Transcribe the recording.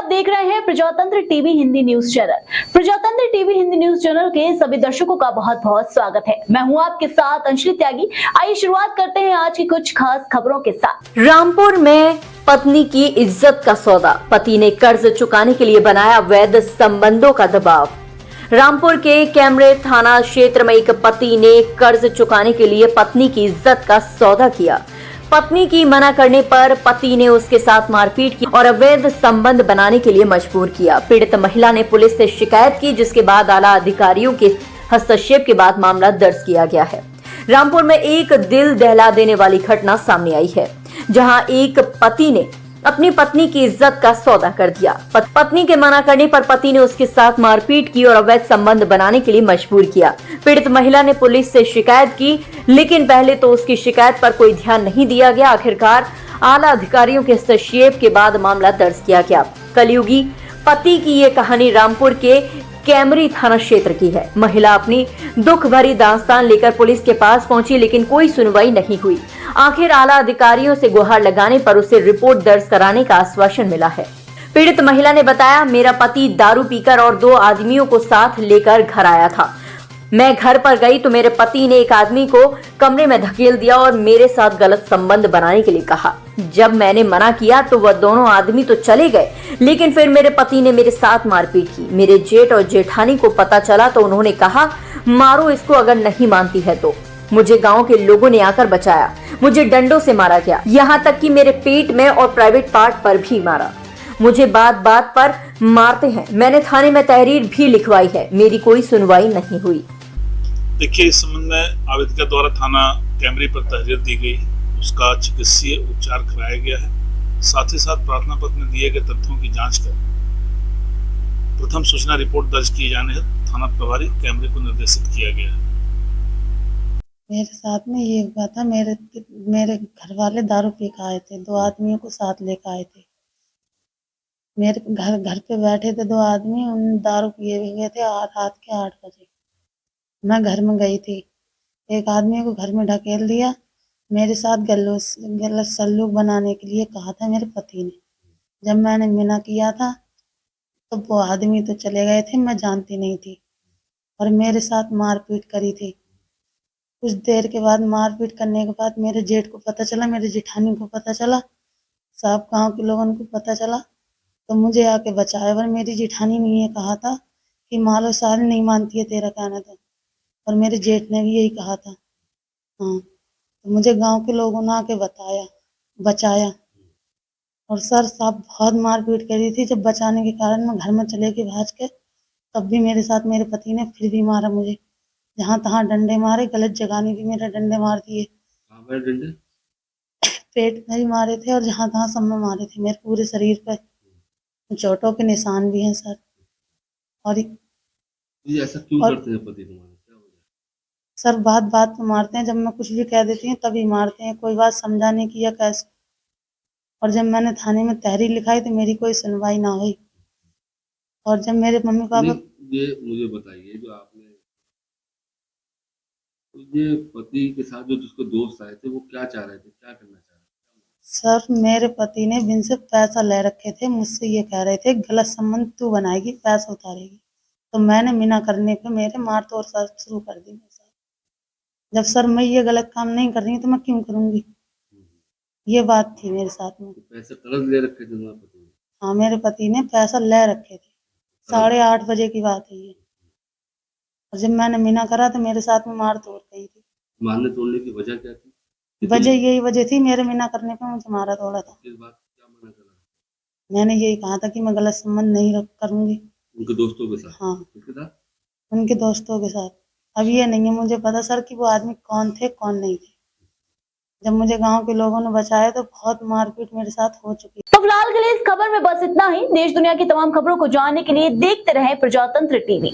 आप देख रहे हैं प्रजातंत्र टीवी हिंदी न्यूज चैनल। प्रजातंत्र टीवी हिंदी न्यूज चैनल के सभी दर्शकों का बहुत बहुत स्वागत है। मैं हूं आपके साथ अंशली त्यागी। आइए शुरुआत करते हैं आज की कुछ खास खबरों के साथ। रामपुर में पत्नी की इज्जत का सौदा, पति ने कर्ज चुकाने के लिए बनाया अवैध संबंधों का दबाव। रामपुर के कैमरे थाना क्षेत्र में एक पति ने कर्ज चुकाने के लिए पत्नी की इज्जत का सौदा किया। पत्नी की मना करने पर पति ने उसके साथ मारपीट की और अवैध संबंध बनाने के लिए मजबूर किया। पीड़ित महिला ने पुलिस से शिकायत की, जिसके बाद आला अधिकारियों के हस्तक्षेप के बाद मामला दर्ज किया गया है। रामपुर में एक दिल दहला देने वाली घटना सामने आई है, जहां एक पति ने अपनी पत्नी की इज्जत का सौदा कर दिया। पत्नी के मना करने पर पति ने उसके साथ मारपीट की और अवैध संबंध बनाने के लिए मजबूर किया। पीड़ित महिला ने पुलिस से शिकायत की, लेकिन पहले तो उसकी शिकायत पर कोई ध्यान नहीं दिया गया। आखिरकार आला अधिकारियों के हस्तक्षेप के बाद मामला दर्ज किया गया। कलयुगी पति की ये कहानी रामपुर के कैमरी थाना क्षेत्र की है। महिला अपनी दुख भरी दास्तान लेकर पुलिस के पास पहुंची, लेकिन कोई सुनवाई नहीं हुई। आखिर आला अधिकारियों से गुहार लगाने पर उसे रिपोर्ट दर्ज कराने का आश्वासन मिला है। पीड़ित महिला ने बताया, मेरा पति दारू पीकर और 2 आदमियों को साथ लेकर घर आया था। मैं घर पर गई तो मेरे पति ने एक आदमी को कमरे में धकेल दिया और मेरे साथ गलत संबंध बनाने के लिए कहा। जब मैंने मना किया तो वह दोनों आदमी तो चले गए, लेकिन फिर मेरे पति ने मेरे साथ मारपीट की। मेरे जेठ और जेठानी को पता चला तो उन्होंने कहा, मारो इसको अगर नहीं मानती है तो। मुझे गांव के लोगों ने आकर बचाया। मुझे डंडों से मारा गया, यहाँ तक कि मेरे पेट में और प्राइवेट पार्ट पर भी मारा। मुझे बात बात पर मारते हैं। मैंने थाने में तहरीर भी लिखवाई है, मेरी कोई सुनवाई नहीं हुई। देखिए, इस संबंध में आवेदक द्वारा थाना कैमरे पर तहरीर दी गई, उसका चिकित्सीय उपचार कराया गया है। साथ ही साथ प्रार्थना पत्र में दिए गए तथ्यों की जांच कर प्रथम सूचना रिपोर्ट दर्ज किए जाने हेतु थाना प्रभारी कैमरे को निर्देशित किया गया है। मेरे साथ में ये हुआ था, मेरे घर वाले दारू पी के आए थे, 2 आदमियों को साथ लेकर आए थे। मेरे घर पे बैठे थे 2 आदमी, उन दारू पिए हुए गए थे रात के 8 बजे। मैं घर में गई थी, एक आदमी को घर में ढकेल दिया। मेरे साथ गलत सलूक बनाने के लिए कहा था मेरे पति ने। जब मैंने मना किया था तो वो आदमी तो चले गए थे, मैं जानती नहीं थी, और मेरे साथ मारपीट करी थी। कुछ देर के बाद मारपीट करने के बाद मेरे जेठ को पता चला, मेरे जेठानी को पता चला, सब गांव के लोगों को पता चला, तो मुझे आके बचाया। पर मेरी जेठानी ने ये कहा था कि मालो सारी नहीं मानती है तेरा कहना था, और मेरे जेठ ने भी यही कहा था। हाँ, तो मुझे गांव के लोगों ने आके बचाया। और सर साहब बहुत मारपीट करी थी। जब बचाने के कारण मैं घर में चले गई भाज के, तब भी मेरे साथ मेरे पति ने फिर भी मारा मुझे। जहाँ तहाँ डंडे मारे, गलत जगह ने भी मेरे डंडे मार दिए। पेट में भी मारे थे और जहाँ तहाँ सब में मारे थे। मेरे पूरे शरीर पर चोटों के निशान भी हैं सर। और ऐसा क्यों करते हैं पति तुम्हारे? सर बात बात पे मारते हैं, जब मैं कुछ भी कह देती हूँ तभी मारते हैं, कोई बात समझाने की या कैसे। और जब मैंने थाने में तहरीर लिखाई तो मेरी कोई सुनवाई ना हुई। और जब मेरे मम्मी पापा, ये मुझे बताइए, जो आपने ये पति के साथ जो जिसको दोस्त आए थे, वो क्या चाह रहे थे, क्या करना चाह रहे थे? सर मेरे पति ने बिन से पैसा ले रखे थे, मुझसे ये कह रहे थे गलत संबंध तू बनाएगी, पैसा उतारेगी। तो मैंने मना करने पे मेरे मार तोड़ शुरू कर दी। जब सर मैं ये गलत काम नहीं कर रही तो मैं क्यों करूंगी, ये बात थी मेरे साथ में। पैसे कर्ज ले रखे थे तुम्हारे पति ने? हाँ, मेरे पति ने पैसा ले रखे थे। 8:30 बजे की बात है ये। और जब मैंने मना करा तो मेरे साथ में मार तोड़ गई थी। मारने तोड़ने की वजह क्या थी? यही वजह थी, मेरे मना करने पे मुझे मारा तोड़ा था। किस बात क्या मना करा? मैंने यही कहा था कि मैं गलत संबंध नहीं करूंगी उनके दोस्तों के साथ? हाँ, उनके दोस्तों के साथ। अब ये नहीं है मुझे पता सर कि वो आदमी कौन थे कौन नहीं थे। जब मुझे गांव के लोगों ने बचाया तो बहुत मारपीट मेरे साथ हो चुकी है। तो फिलहाल के लिए इस खबर में बस इतना ही। देश दुनिया की तमाम खबरों को जानने के लिए देखते रहें प्रजातंत्र टीवी।